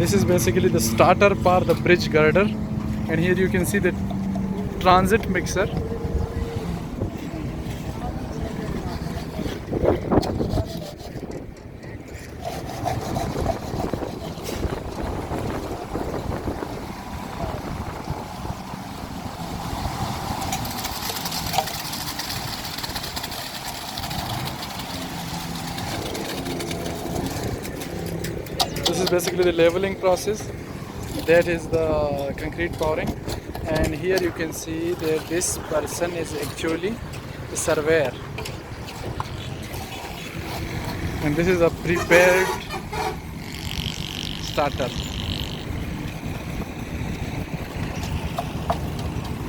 This is basically the starter part, the bridge girder, and here you can see the transit mixer. This is basically the leveling process. That is the concrete pouring, and here you can see that this person is actually the surveyor, and this is a prepared starter.